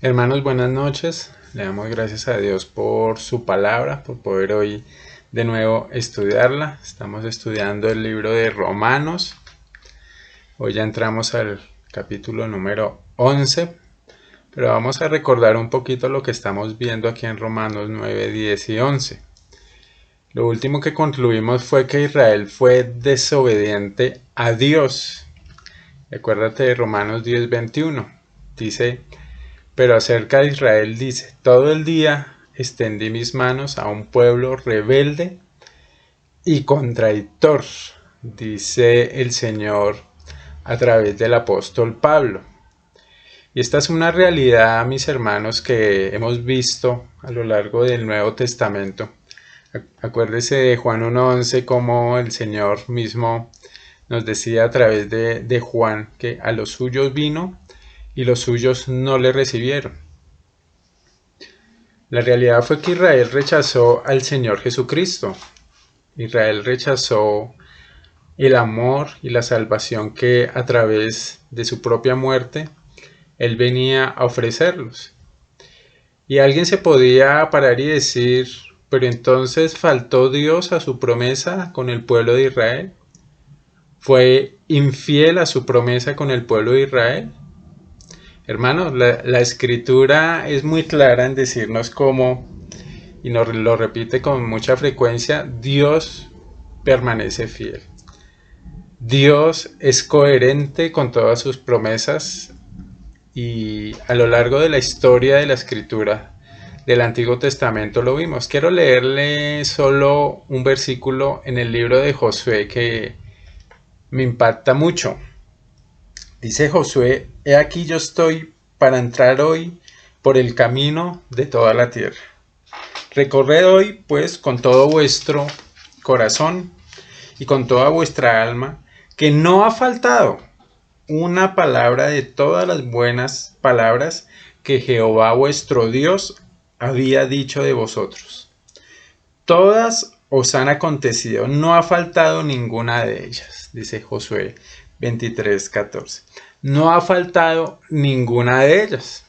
Hermanos, buenas noches. Le damos gracias a Dios por su palabra, por poder hoy de nuevo estudiarla. Estamos estudiando el libro de Romanos. Hoy ya entramos al capítulo número 11, pero vamos a recordar un poquito lo que estamos viendo aquí en Romanos 9, 10 y 11. Lo último que concluimos fue que Israel fue desobediente a Dios. Acuérdate de Romanos 10, 21. Dice: pero acerca de Israel dice: todo el día extendí mis manos a un pueblo rebelde y contradictor, dice el Señor a través del apóstol Pablo. Y esta es una realidad, mis hermanos, que hemos visto a lo largo del Nuevo Testamento. Acuérdese de Juan 1:11, como el Señor mismo nos decía a través de Juan que a los suyos vino y los suyos no le recibieron. La realidad fue que Israel rechazó al Señor Jesucristo. Israel rechazó el amor y la salvación que a través de su propia muerte Él venía a ofrecerlos. Y alguien se podía parar y decir: pero entonces ¿faltó Dios a su promesa con el pueblo de Israel? ¿Fue infiel a su promesa con el pueblo de Israel? Hermanos, la escritura es muy clara en decirnos cómo, y nos lo repite con mucha frecuencia: Dios permanece fiel. Dios es coherente con todas sus promesas, y a lo largo de la historia de la escritura del Antiguo Testamento lo vimos. Quiero leerle solo un versículo en el libro de Josué que me impacta mucho. Dice Josué: he aquí yo estoy para entrar hoy por el camino de toda la tierra. Recorred hoy pues con todo vuestro corazón y con toda vuestra alma, que no ha faltado una palabra de todas las buenas palabras que Jehová vuestro Dios había dicho de vosotros. Todas os han acontecido, no ha faltado ninguna de ellas, dice Josué 23:14. No ha faltado ninguna de ellas.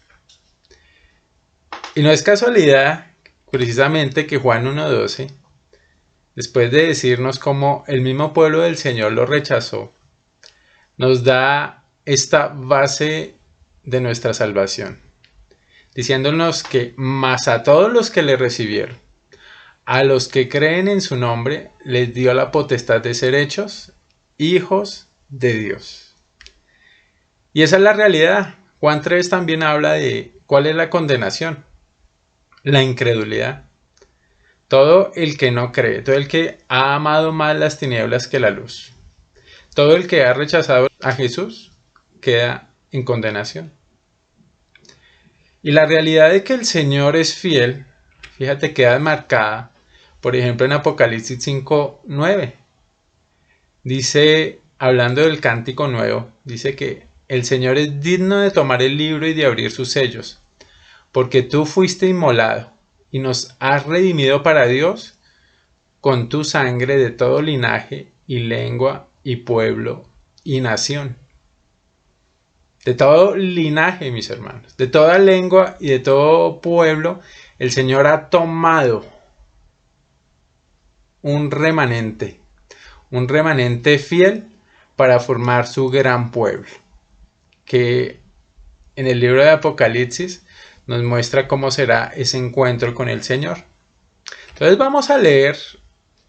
Y no es casualidad, precisamente, que Juan 1:12, después de decirnos cómo el mismo pueblo del Señor lo rechazó, nos da esta base de nuestra salvación, diciéndonos que más a todos los que le recibieron, a los que creen en su nombre, les dio la potestad de ser hechos hijos de Dios. Y esa es la realidad. Juan 3 también habla de cuál es la condenación: la incredulidad. Todo el que no cree, todo el que ha amado más las tinieblas que la luz, todo el que ha rechazado a Jesús queda en condenación. Y la realidad de que el Señor es fiel, fíjate, queda marcada, por ejemplo, en Apocalipsis 5:9. Dice, hablando del cántico nuevo, dice que el Señor es digno de tomar el libro y de abrir sus sellos, porque tú fuiste inmolado y nos has redimido para Dios con tu sangre de todo linaje y lengua y pueblo y nación. De todo linaje, mis hermanos, de toda lengua y de todo pueblo, el Señor ha tomado un remanente fiel para formar su gran pueblo, que en el libro de Apocalipsis nos muestra cómo será ese encuentro con el Señor. Entonces vamos a leer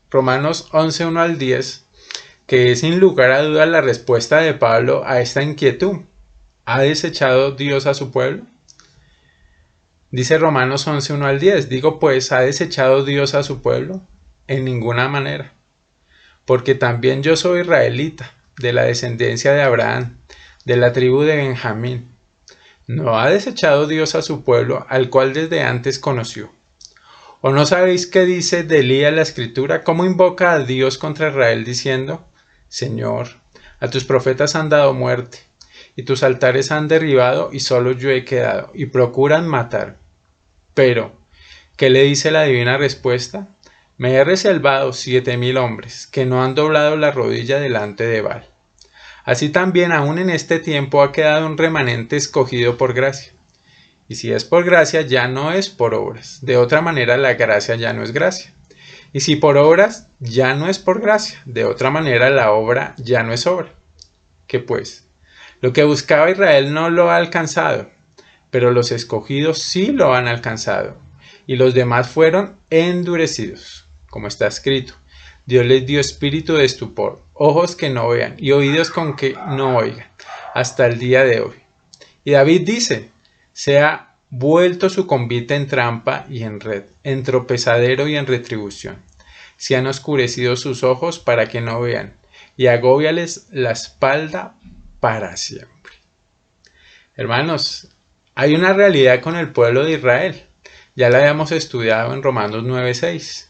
Romanos 11, 1 al 10, que es sin lugar a dudas la respuesta de Pablo a esta inquietud. ¿Ha desechado Dios a su pueblo? Dice Romanos 11, 1 al 10, digo pues, ¿ha desechado Dios a su pueblo? En ninguna manera, porque también yo soy israelita, de la descendencia de Abraham, de la tribu de Benjamín. ¿No ha desechado Dios a su pueblo, al cual desde antes conoció? ¿O no sabéis qué dice de Elías la escritura? ¿Cómo invoca a Dios contra Israel diciendo: Señor, a tus profetas han dado muerte, y tus altares han derribado, y solo yo he quedado, y procuran matar? Pero, ¿qué le dice la divina respuesta? Me he reservado 7,000 hombres, que no han doblado la rodilla delante de Baal. Así también aún en este tiempo ha quedado un remanente escogido por gracia. Y si es por gracia, ya no es por obras. De otra manera, la gracia ya no es gracia. Y si por obras, ya no es por gracia. De otra manera, la obra ya no es obra. ¿Qué pues? Lo que buscaba Israel no lo ha alcanzado, pero los escogidos sí lo han alcanzado. Y los demás fueron endurecidos, como está escrito. Dios les dio espíritu de estupor, ojos que no vean y oídos con que no oigan, hasta el día de hoy. Y David dice, se ha vuelto su convite en trampa y en red, en tropezadero y en retribución. Se han oscurecido sus ojos para que no vean, y agóbiales la espalda para siempre. Hermanos, hay una realidad con el pueblo de Israel. Ya la habíamos estudiado en Romanos 9:6.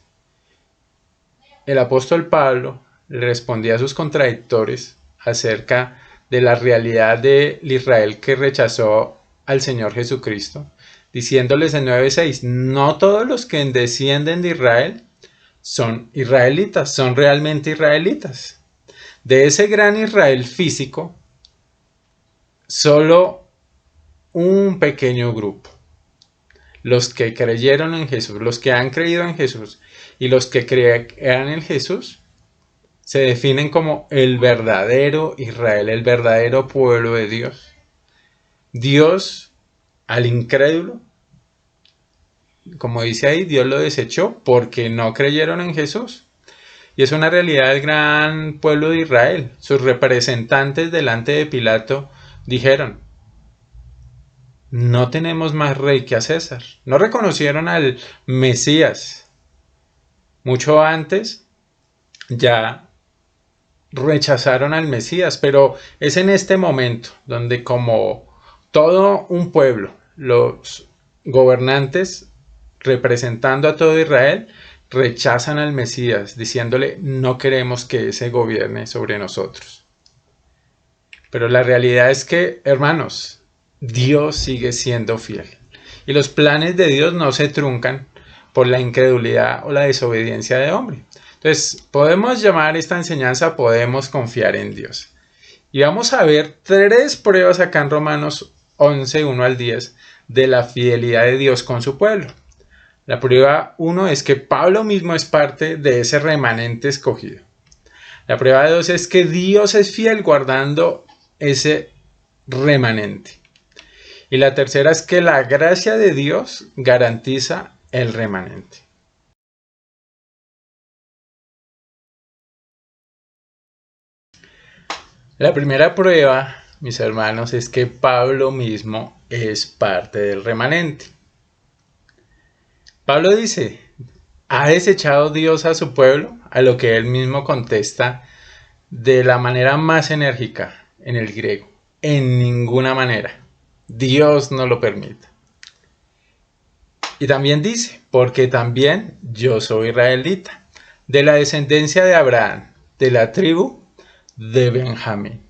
El apóstol Pablo le respondía a sus contradictores acerca de la realidad del Israel que rechazó al Señor Jesucristo, diciéndoles en 9:6, no todos los que descienden de Israel son israelitas, son realmente israelitas. De ese gran Israel físico, solo un pequeño grupo, los que creyeron en Jesús, los que han creído en Jesús y los que crean en Jesús, se definen como el verdadero Israel, el verdadero pueblo de Dios. Dios al incrédulo, como dice ahí, Dios lo desechó porque no creyeron en Jesús. Y es una realidad del gran pueblo de Israel. Sus representantes delante de Pilato dijeron, no tenemos más rey que a César. No reconocieron al Mesías. Mucho antes ya rechazaron al Mesías, pero es en este momento donde como todo un pueblo, los gobernantes representando a todo Israel, rechazan al Mesías, diciéndole no queremos que ese gobierne sobre nosotros. Pero la realidad es que, hermanos, Dios sigue siendo fiel. Y los planes de Dios no se truncan por la incredulidad o la desobediencia de hombre. Entonces, podemos llamar esta enseñanza, podemos confiar en Dios. Y vamos a ver 3 pruebas acá en Romanos 11, 1 al 10, de la fidelidad de Dios con su pueblo. La prueba 1 es que Pablo mismo es parte de ese remanente escogido. La prueba 2 es que Dios es fiel guardando ese remanente. Y la tercera es que la gracia de Dios garantiza el remanente. La primera prueba, mis hermanos, es que Pablo mismo es parte del remanente. Pablo dice, ¿ha desechado Dios a su pueblo? A lo que él mismo contesta de la manera más enérgica en el griego. En ninguna manera. Dios no lo permite. Y también dice, porque también yo soy israelita, de la descendencia de Abraham, de la tribu de Benjamín.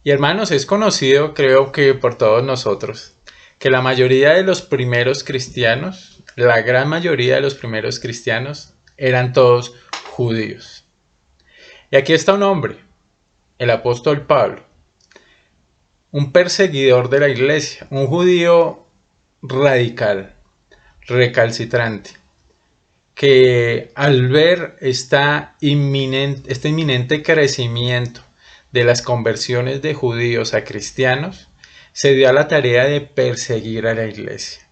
Y hermanos, es conocido, creo que por todos nosotros, que la mayoría de los primeros cristianos, la gran mayoría de los primeros cristianos, eran todos judíos. Y aquí está un hombre, el apóstol Pablo, un perseguidor de la iglesia, un judío radical, recalcitrante, que al ver este inminente crecimiento de las conversiones de judíos a cristianos, se dio a la tarea de perseguir a la iglesia.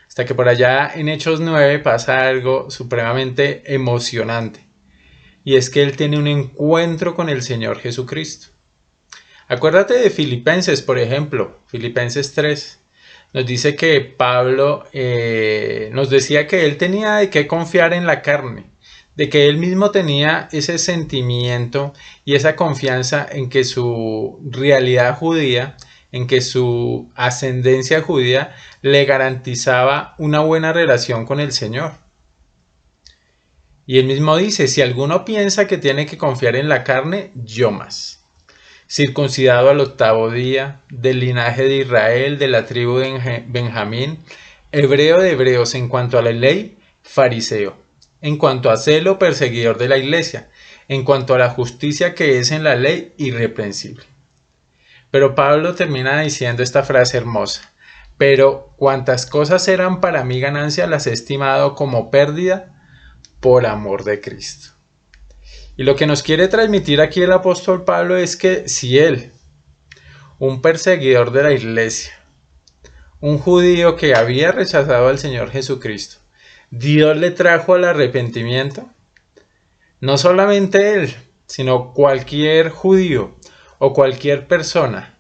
Hasta que por allá en Hechos 9 pasa algo supremamente emocionante, y es que él tiene un encuentro con el Señor Jesucristo. Acuérdate de Filipenses, por ejemplo, Filipenses 3. Nos dice que Pablo nos decía que él tenía de qué confiar en la carne, de que él mismo tenía ese sentimiento y esa confianza en que su realidad judía, en que su ascendencia judía le garantizaba una buena relación con el Señor. Y él mismo dice, si alguno piensa que tiene que confiar en la carne, yo más. Circuncidado al 8º día, del linaje de Israel, de la tribu de Benjamín, hebreo de hebreos en cuanto a la ley, fariseo, en cuanto a celo, perseguidor de la iglesia, en cuanto a la justicia que es en la ley, irreprensible. Pero Pablo termina diciendo esta frase hermosa, pero cuantas cosas eran para mí ganancia, las he estimado como pérdida por amor de Cristo. Y lo que nos quiere transmitir aquí el apóstol Pablo es que si él, un perseguidor de la iglesia, un judío que había rechazado al Señor Jesucristo, Dios le trajo al arrepentimiento, no solamente él, sino cualquier judío o cualquier persona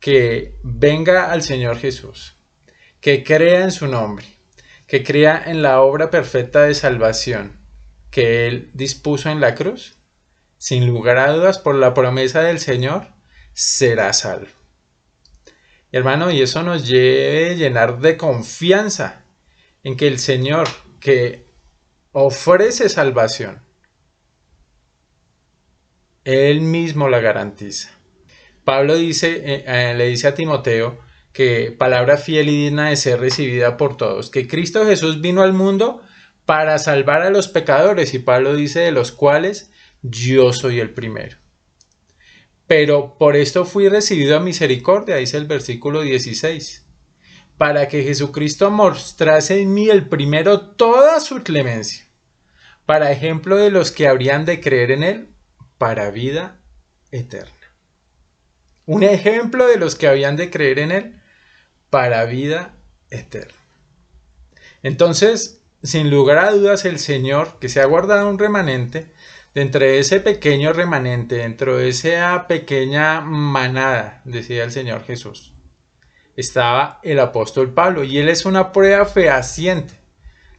que venga al Señor Jesús, que crea en su nombre, que crea en la obra perfecta de salvación que Él dispuso en la cruz, sin lugar a dudas, por la promesa del Señor, será salvo. Hermano, y eso nos debe llenar de confianza en que el Señor, que ofrece salvación, Él mismo la garantiza. Pablo le dice a Timoteo que palabra fiel y digna de ser recibida por todos, que Cristo Jesús vino al mundo para salvar a los pecadores, y Pablo dice de los cuales yo soy el primero. Pero por esto fui recibido a misericordia, dice el versículo 16, para que Jesucristo mostrase en mí el primero toda su clemencia, para ejemplo de los que habrían de creer en él para vida eterna. Un ejemplo de los que habían de creer en él para vida eterna. Entonces, sin lugar a dudas, el Señor, que se ha guardado un remanente, dentro de ese pequeño remanente, dentro de esa pequeña manada, decía el Señor Jesús, estaba el apóstol Pablo, y él es una prueba fehaciente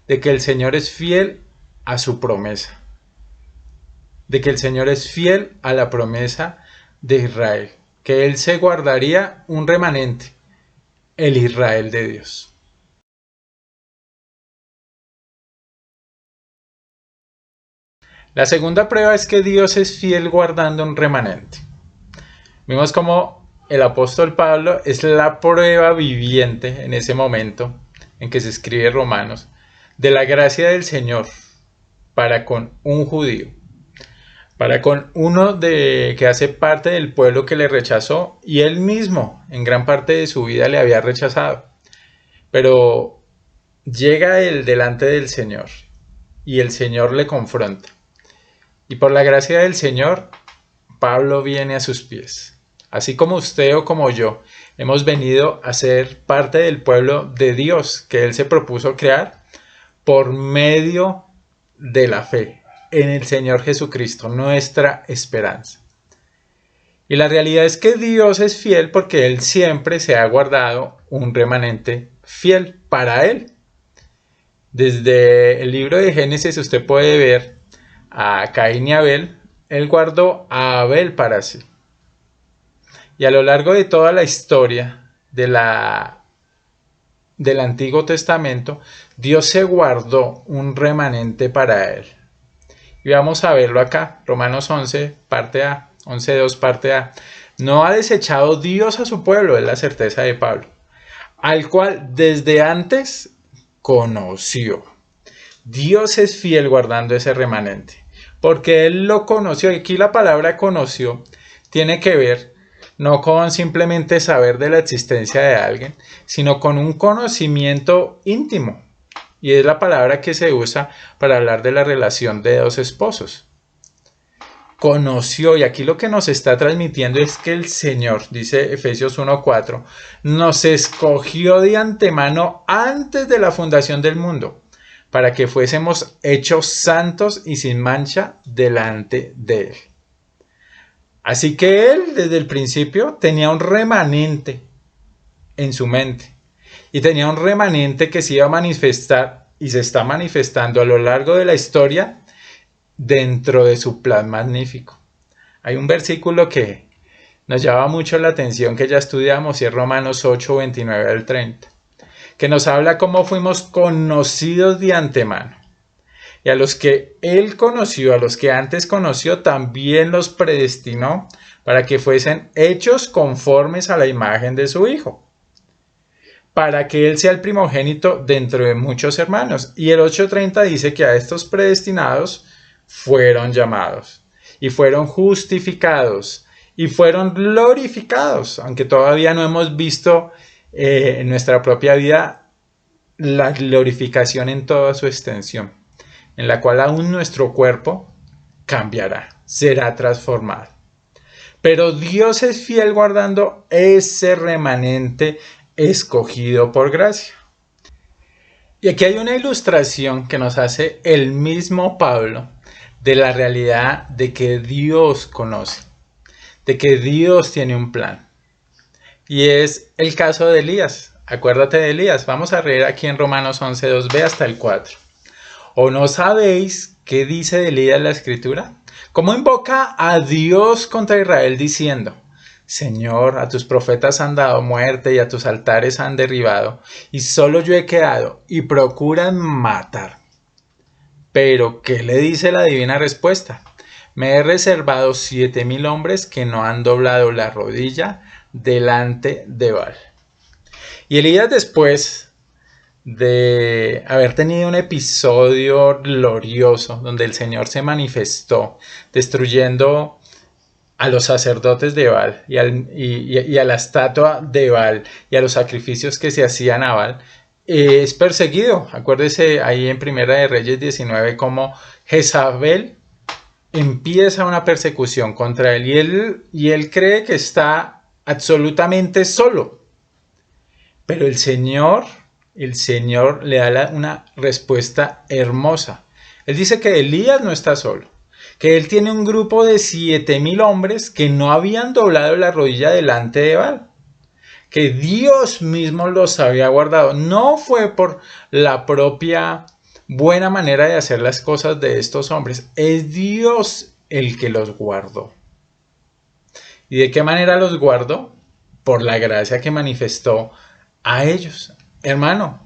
de que el Señor es fiel a su promesa, de que el Señor es fiel a la promesa de Israel, que él se guardaría un remanente, el Israel de Dios. La segunda prueba es que Dios es fiel guardando un remanente. Vimos como el apóstol Pablo es la prueba viviente en ese momento en que se escribe Romanos de la gracia del Señor para con un judío, para con uno que hace parte del pueblo que le rechazó, y él mismo en gran parte de su vida le había rechazado. Pero llega él delante del Señor y el Señor le confronta. Y por la gracia del Señor, Pablo viene a sus pies. Así como usted o como yo hemos venido a ser parte del pueblo de Dios que Él se propuso crear por medio de la fe en el Señor Jesucristo, nuestra esperanza. Y la realidad es que Dios es fiel porque Él siempre se ha guardado un remanente fiel para Él. Desde el libro de Génesis usted puede ver a Caín y Abel. Él guardó a Abel para sí. Y a lo largo de toda la historia del Antiguo Testamento, Dios se guardó un remanente para él. Y vamos a verlo acá, Romanos 11, parte A, 11.2, parte A. No ha desechado Dios a su pueblo, es la certeza de Pablo, al cual desde antes conoció. Dios es fiel guardando ese remanente, porque Él lo conoció. Y aquí la palabra conoció tiene que ver no con simplemente saber de la existencia de alguien, sino con un conocimiento íntimo. Y es la palabra que se usa para hablar de la relación de dos esposos. Conoció, y aquí lo que nos está transmitiendo es que el Señor, dice Efesios 1:4, nos escogió de antemano antes de la fundación del mundo, para que fuésemos hechos santos y sin mancha delante de Él. Así que Él, desde el principio, tenía un remanente en su mente. Y tenía un remanente que se iba a manifestar y se está manifestando a lo largo de la historia dentro de su plan magnífico. Hay un versículo que nos llama mucho la atención que ya estudiamos, y es Romanos 8, 29 al 30, que nos habla cómo fuimos conocidos de antemano. Y a los que Él conoció, a los que antes conoció, también los predestinó para que fuesen hechos conformes a la imagen de su Hijo, para que Él sea el primogénito dentro de muchos hermanos. Y el 8:30 dice que a estos predestinados fueron llamados, y fueron justificados, y fueron glorificados, aunque todavía no hemos visto en nuestra propia vida la glorificación en toda su extensión, en la cual aún nuestro cuerpo cambiará, será transformado. Pero Dios es fiel guardando ese remanente escogido por gracia. Y aquí hay una ilustración que nos hace el mismo Pablo de la realidad de que Dios conoce, de que Dios tiene un plan. Y es el caso de Elías. Acuérdate de Elías. Vamos a leer aquí en Romanos 11, 2b hasta el 4. ¿O no sabéis qué dice de Elías la Escritura? ¿Cómo invoca a Dios contra Israel diciendo: Señor, a tus profetas han dado muerte y a tus altares han derribado, y solo yo he quedado, y procuran matar? Pero, ¿qué le dice la divina respuesta? Me he reservado 7,000 hombres que no han doblado la rodilla delante de Baal. Y Elías, después de haber tenido un episodio glorioso donde el Señor se manifestó destruyendo a los sacerdotes de Baal y a la estatua de Baal y a los sacrificios que se hacían a Baal, es perseguido. Acuérdese ahí en Primera de Reyes 19 cómo Jezabel empieza una persecución contra él y él cree que está absolutamente solo. Pero el Señor le da una respuesta hermosa. Él dice que Elías no está solo, que él tiene un grupo de 7,000 hombres que no habían doblado la rodilla delante de Baal, que Dios mismo los había guardado. No fue por la propia buena manera de hacer las cosas de estos hombres, es Dios el que los guardó. ¿Y de qué manera los guardó? Por la gracia que manifestó a ellos. Hermano,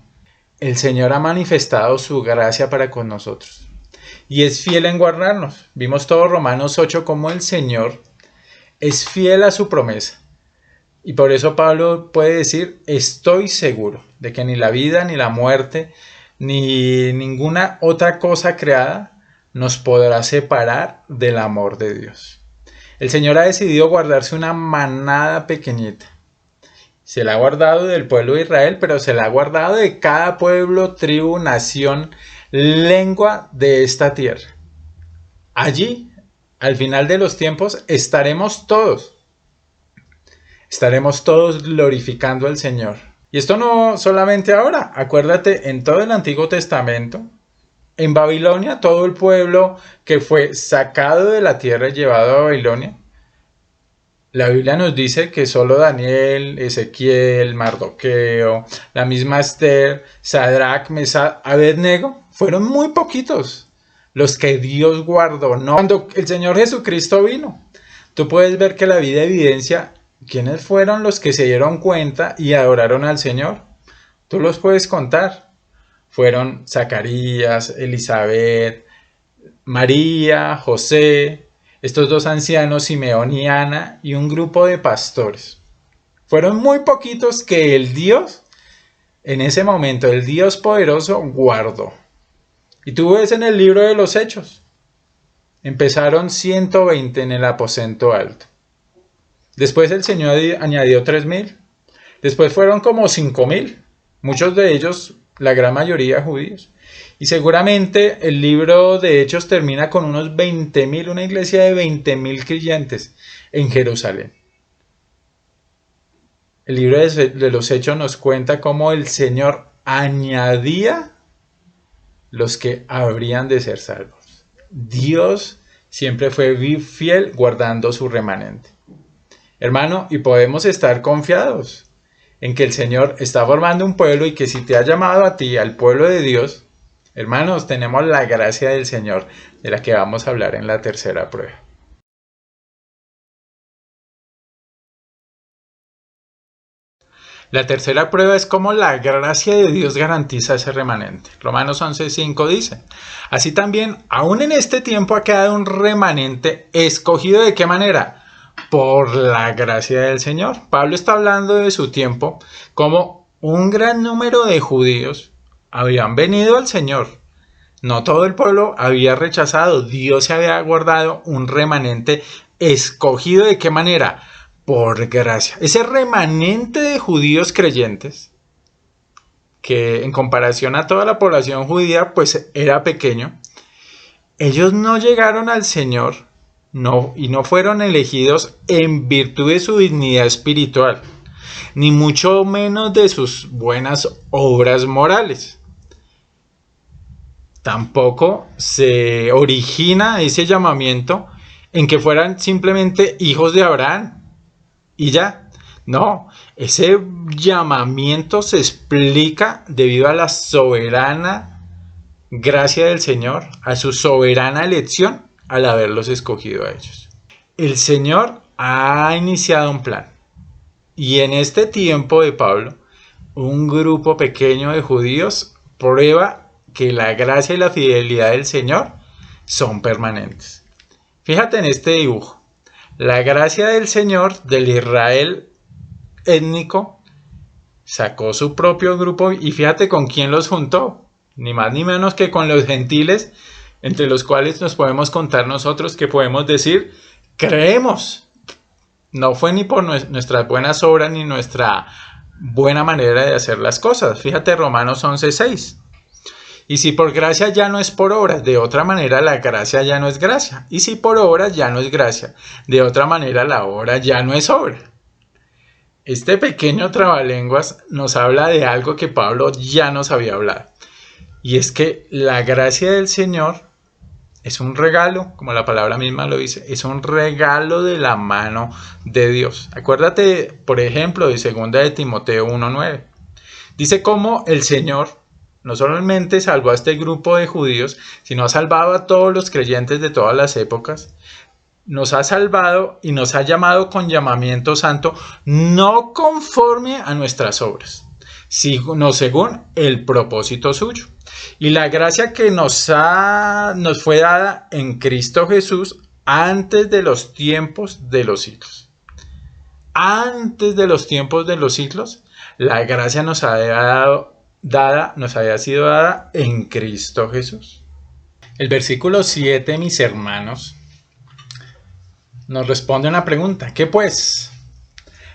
el Señor ha manifestado su gracia para con nosotros y es fiel en guardarnos. Vimos todo Romanos 8 como el Señor es fiel a su promesa. Y por eso Pablo puede decir: estoy seguro de que ni la vida, ni la muerte, ni ninguna otra cosa creada nos podrá separar del amor de Dios. El Señor ha decidido guardarse una manada pequeñita. Se la ha guardado del pueblo de Israel, pero se la ha guardado de cada pueblo, tribu, nación, lengua de esta tierra. Allí, al final de los tiempos, estaremos todos glorificando al Señor. Y esto no solamente ahora, acuérdate, en todo el Antiguo Testamento, en Babilonia, todo el pueblo que fue sacado de la tierra y llevado a Babilonia, la Biblia nos dice que solo Daniel, Ezequiel, Mardoqueo, la misma Esther, Sadrach, Mesach, Abednego, fueron muy poquitos los que Dios guardó. No, cuando el Señor Jesucristo vino, tú puedes ver que la Biblia evidencia quiénes fueron los que se dieron cuenta y adoraron al Señor. Tú los puedes contar. Fueron Zacarías, Elizabeth, María, José, estos dos ancianos, Simeón y Ana, y un grupo de pastores. Fueron muy poquitos que el Dios, en ese momento, el Dios poderoso, guardó. Y tú ves en el libro de los Hechos, empezaron 120 en el aposento alto. Después el Señor añadió 3,000. Después fueron como 5,000. Muchos de ellos, la gran mayoría judíos. Y seguramente el libro de Hechos termina con unos 20,000, una iglesia de 20,000 creyentes en Jerusalén. El libro de los Hechos nos cuenta cómo el Señor añadía los que habrían de ser salvos. Dios siempre fue fiel guardando su remanente. Hermano, y podemos estar confiados en que el Señor está formando un pueblo y que si te ha llamado a ti, al pueblo de Dios, hermanos, tenemos la gracia del Señor, de la que vamos a hablar en la tercera prueba. La tercera prueba es cómo la gracia de Dios garantiza ese remanente. Romanos 11:5 dice: así también, aún en este tiempo ha quedado un remanente escogido. ¿De qué manera? Por la gracia del Señor. Pablo está hablando de su tiempo, como un gran número de judíos habían venido al Señor. No todo el pueblo había rechazado. Dios se había guardado un remanente escogido. ¿De qué manera? por gracia. Ese remanente de judíos creyentes, que en comparación a toda la población judía, pues era pequeño, ellos no llegaron al Señor y no fueron elegidos en virtud de su dignidad espiritual, ni mucho menos de sus buenas obras morales. Tampoco se origina ese llamamiento en que fueran simplemente hijos de Abraham y ya. No, ese llamamiento se explica debido a la soberana gracia del Señor, a su soberana elección al haberlos escogido a ellos. El Señor ha iniciado un plan y en este tiempo de Pablo, un grupo pequeño de judíos prueba que la gracia y la fidelidad del Señor son permanentes. Fíjate en este dibujo. La gracia del Señor del Israel étnico sacó su propio grupo y fíjate con quién los juntó. Ni más ni menos que con los gentiles, entre los cuales nos podemos contar nosotros, que podemos decir, creemos. No fue ni por nuestras buenas obras ni nuestra buena manera de hacer las cosas. Fíjate Romanos 11:6. Y si por gracia ya no es por obras, de otra manera la gracia ya no es gracia. Y si por obras ya no es gracia, de otra manera la obra ya no es obra. Este pequeño trabalenguas nos habla de algo que Pablo ya nos había hablado. Y es que la gracia del Señor es un regalo, como la palabra misma lo dice, es un regalo de la mano de Dios. Acuérdate, por ejemplo, de 2 de Timoteo 1:9. Dice cómo el Señor no solamente salvó a este grupo de judíos, sino ha salvado a todos los creyentes de todas las épocas. Nos ha salvado y nos ha llamado con llamamiento santo, no conforme a nuestras obras, sino según el propósito suyo. Y la gracia que nos fue dada en Cristo Jesús antes de los tiempos de los siglos. Antes de los tiempos de los siglos, la gracia nos había sido dada en Cristo Jesús. El versículo 7, mis hermanos, nos responde una pregunta. ¿Qué pues?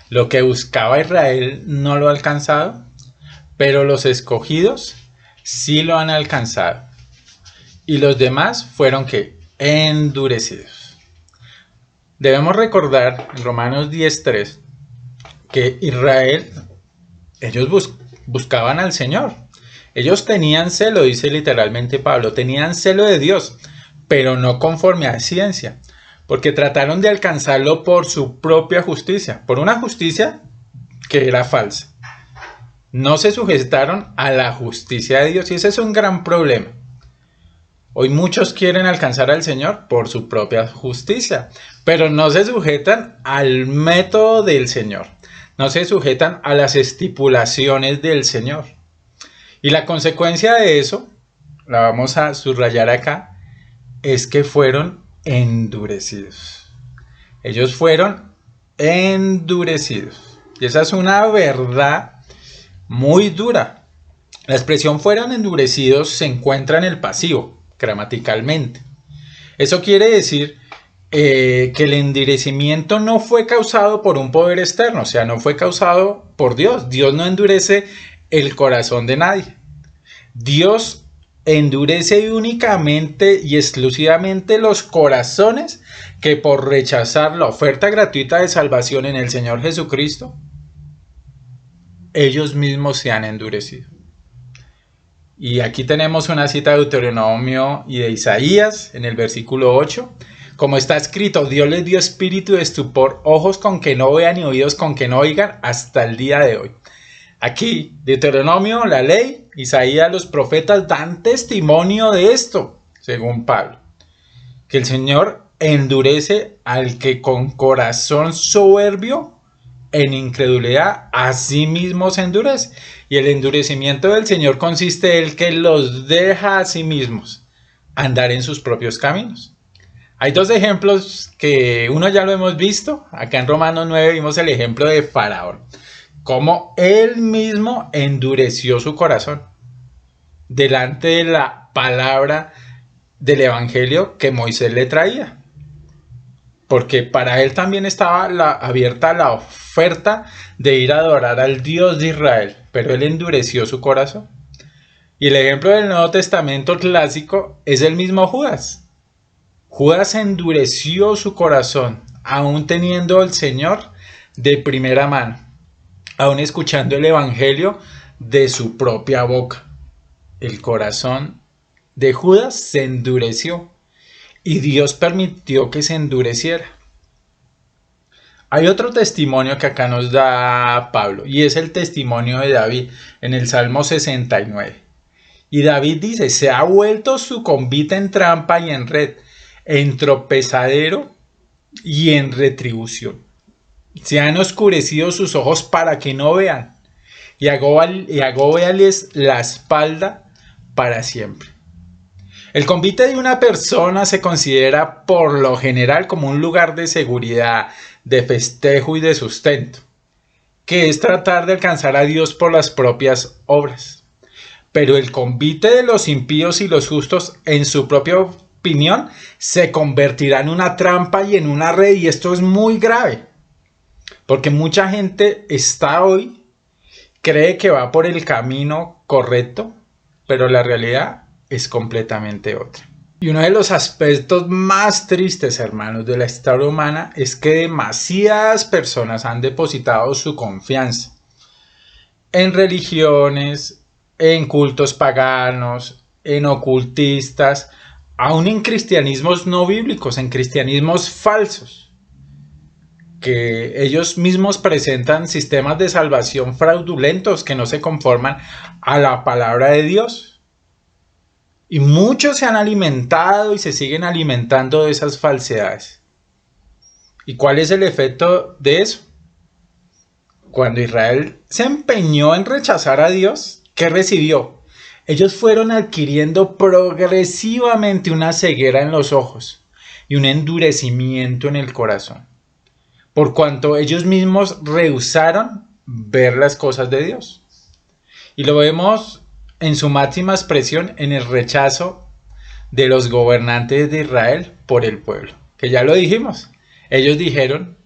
Lo que buscaba Israel no lo ha alcanzado, pero los escogidos sí lo han alcanzado. Y los demás fueron ¿qué? Endurecidos. Debemos recordar en Romanos 10:3 que Israel, ellos buscaban al Señor. Ellos tenían celo, dice literalmente Pablo, tenían celo de Dios, pero no conforme a ciencia, porque trataron de alcanzarlo por su propia justicia, por una justicia que era falsa. No se sujetaron a la justicia de Dios y ese es un gran problema. Hoy muchos quieren alcanzar al Señor por su propia justicia, pero no se sujetan al método del Señor, no se sujetan a las estipulaciones del Señor. Y la consecuencia de eso, la vamos a subrayar acá, es que fueron endurecidos. Ellos fueron endurecidos. Y esa es una verdad muy dura. La expresión fueron endurecidos se encuentra en el pasivo, gramaticalmente. Eso quiere decir que el endurecimiento no fue causado por un poder externo, o sea, no fue causado por Dios. Dios no endurece el corazón de nadie. Dios endurece únicamente y exclusivamente los corazones que por rechazar la oferta gratuita de salvación en el Señor Jesucristo, ellos mismos se han endurecido. Y aquí tenemos una cita de Deuteronomio y de Isaías en el versículo 8. Como está escrito, Dios les dio espíritu de estupor, ojos con que no vean y oídos con que no oigan hasta el día de hoy. Aquí, Deuteronomio, la ley, Isaías, los profetas dan testimonio de esto, según Pablo. Que el Señor endurece al que con corazón soberbio, en incredulidad, a sí mismo se endurece. Y el endurecimiento del Señor consiste en el que los deja a sí mismos andar en sus propios caminos. Hay dos ejemplos que uno ya lo hemos visto. Acá en Romanos 9 vimos el ejemplo de Faraón. Cómo él mismo endureció su corazón delante de la palabra del evangelio que Moisés le traía. porque para él también estaba abierta la oferta de ir a adorar al Dios de Israel, pero él endureció su corazón. Y el ejemplo del Nuevo Testamento clásico es el mismo Judas. Judas endureció su corazón, aún teniendo al Señor de primera mano, aún escuchando el Evangelio de su propia boca. El corazón de Judas se endureció y Dios permitió que se endureciera. Hay otro testimonio que acá nos da Pablo, y es el testimonio de David en el Salmo 69. Y David dice: se ha vuelto su convite en trampa y en red, en tropezadero y en retribución. Se han oscurecido sus ojos para que no vean, y agóbeales la espalda para siempre. El convite de una persona se considera por lo general como un lugar de seguridad, de festejo y de sustento, que es tratar de alcanzar a Dios por las propias obras. Pero el convite de los impíos y los justos, en su propia opinión, se convertirá en una trampa y en una red, y esto es muy grave, porque mucha gente cree que va por el camino correcto, pero la realidad es completamente otra. Y uno de los aspectos más tristes, hermanos, de la historia humana es que demasiadas personas han depositado su confianza en religiones, en cultos paganos, en ocultistas, aún en cristianismos no bíblicos, en cristianismos falsos, que ellos mismos presentan sistemas de salvación fraudulentos que no se conforman a la palabra de Dios. Y muchos se han alimentado y se siguen alimentando de esas falsedades. ¿Y cuál es el efecto de eso? Cuando Israel se empeñó en rechazar a Dios, ¿qué recibió? Ellos fueron adquiriendo progresivamente una ceguera en los ojos y un endurecimiento en el corazón, por cuanto ellos mismos rehusaron ver las cosas de Dios. Y lo vemos en su máxima expresión en el rechazo de los gobernantes de Israel por el pueblo, que ya lo dijimos. Ellos dijeron: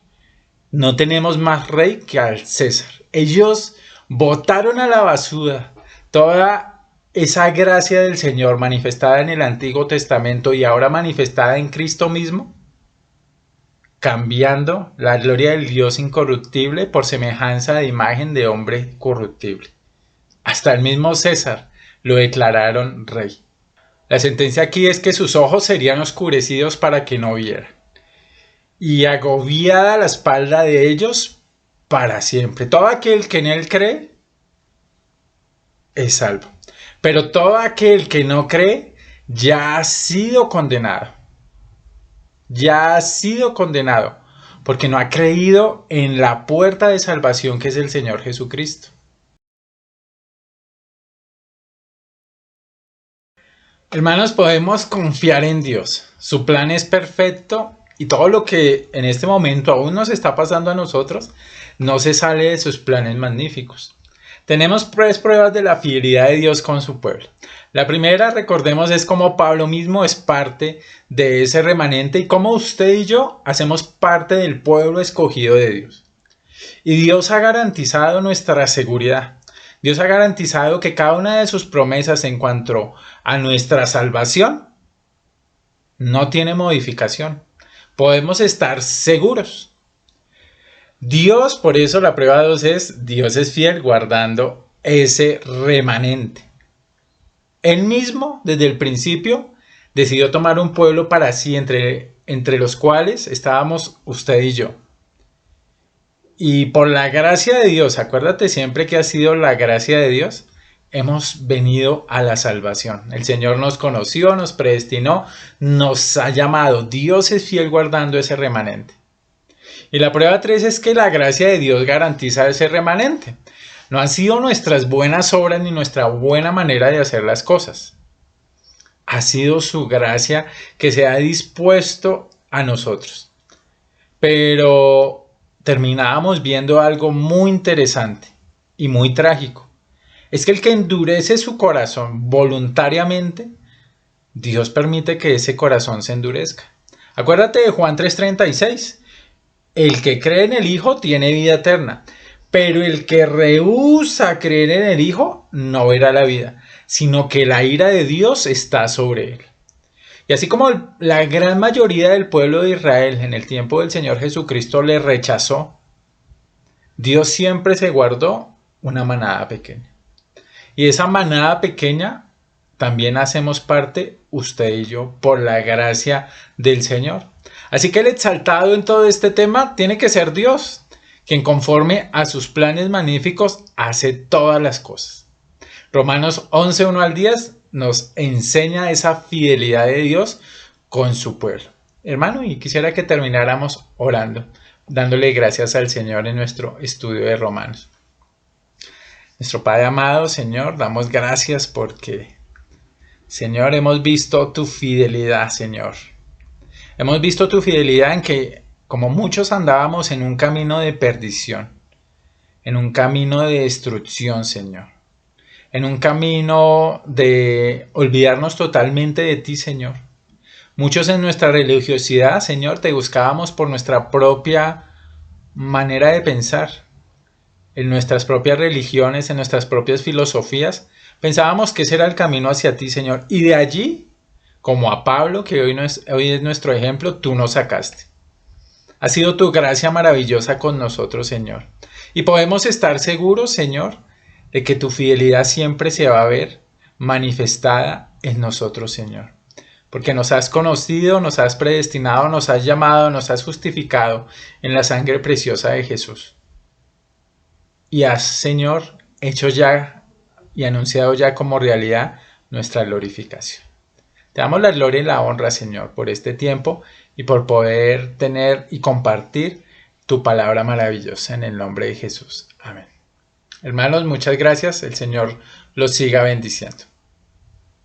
no tenemos más rey que al César. Ellos botaron a la basura toda esa gracia del Señor manifestada en el Antiguo Testamento y ahora manifestada en Cristo mismo, cambiando la gloria del Dios incorruptible por semejanza de imagen de hombre corruptible. Hasta el mismo César lo declararon rey. La sentencia aquí es que sus ojos serían oscurecidos para que no vieran, y agobiada la espalda de ellos para siempre. Todo aquel que en él cree es salvo, pero todo aquel que no cree ya ha sido condenado. Ya ha sido condenado porque no ha creído en la puerta de salvación que es el Señor Jesucristo. Hermanos, podemos confiar en Dios. Su plan es perfecto y todo lo que en este momento aún nos está pasando a nosotros no se sale de sus planes magníficos. Tenemos tres pruebas de la fidelidad de Dios con su pueblo. La primera, recordemos, es cómo Pablo mismo es parte de ese remanente y cómo usted y yo hacemos parte del pueblo escogido de Dios. Y Dios ha garantizado nuestra seguridad. Dios ha garantizado que cada una de sus promesas en cuanto a nuestra salvación no tiene modificación. Podemos estar seguros. Dios, por eso la prueba 2 es: Dios es fiel guardando ese remanente. Él mismo, desde el principio, decidió tomar un pueblo para sí, entre los cuales estábamos usted y yo. Y por la gracia de Dios, acuérdate siempre que ha sido la gracia de Dios, hemos venido a la salvación. El Señor nos conoció, nos predestinó, nos ha llamado. Dios es fiel guardando ese remanente. Y la prueba 3 es que la gracia de Dios garantiza ese remanente. No han sido nuestras buenas obras ni nuestra buena manera de hacer las cosas. Ha sido su gracia que se ha dispuesto a nosotros. Pero terminábamos viendo algo muy interesante y muy trágico. Es que el que endurece su corazón voluntariamente, Dios permite que ese corazón se endurezca. Acuérdate de Juan 3:36. El que cree en el Hijo tiene vida eterna, pero el que rehúsa creer en el Hijo no verá la vida, sino que la ira de Dios está sobre él. Y así como la gran mayoría del pueblo de Israel en el tiempo del Señor Jesucristo le rechazó, Dios siempre se guardó una manada pequeña. Y esa manada pequeña también hacemos parte usted y yo por la gracia del Señor. Así que el exaltado en todo este tema tiene que ser Dios, quien conforme a sus planes magníficos hace todas las cosas. Romanos 11, 1 al 10 nos enseña esa fidelidad de Dios con su pueblo. Hermano, y quisiera que termináramos orando, dándole gracias al Señor en nuestro estudio de Romanos. Nuestro Padre amado, Señor, damos gracias porque, Señor, hemos visto tu fidelidad, Señor. Hemos visto tu fidelidad en que, como muchos andábamos en un camino de perdición, en un camino de destrucción, Señor, en un camino de olvidarnos totalmente de ti, Señor. Muchos en nuestra religiosidad, Señor, te buscábamos por nuestra propia manera de pensar, en nuestras propias religiones, en nuestras propias filosofías. Pensábamos que ese era el camino hacia ti, Señor, y de allí, como a Pablo, que hoy es nuestro ejemplo, tú nos sacaste. Ha sido tu gracia maravillosa con nosotros, Señor. Y podemos estar seguros, Señor, de que tu fidelidad siempre se va a ver manifestada en nosotros, Señor. Porque nos has conocido, nos has predestinado, nos has llamado, nos has justificado en la sangre preciosa de Jesús. Y has, Señor, hecho ya y anunciado ya como realidad nuestra glorificación. Te damos la gloria y la honra, Señor, por este tiempo y por poder tener y compartir tu palabra maravillosa en el nombre de Jesús. Amén. Hermanos, muchas gracias. El Señor los siga bendiciendo.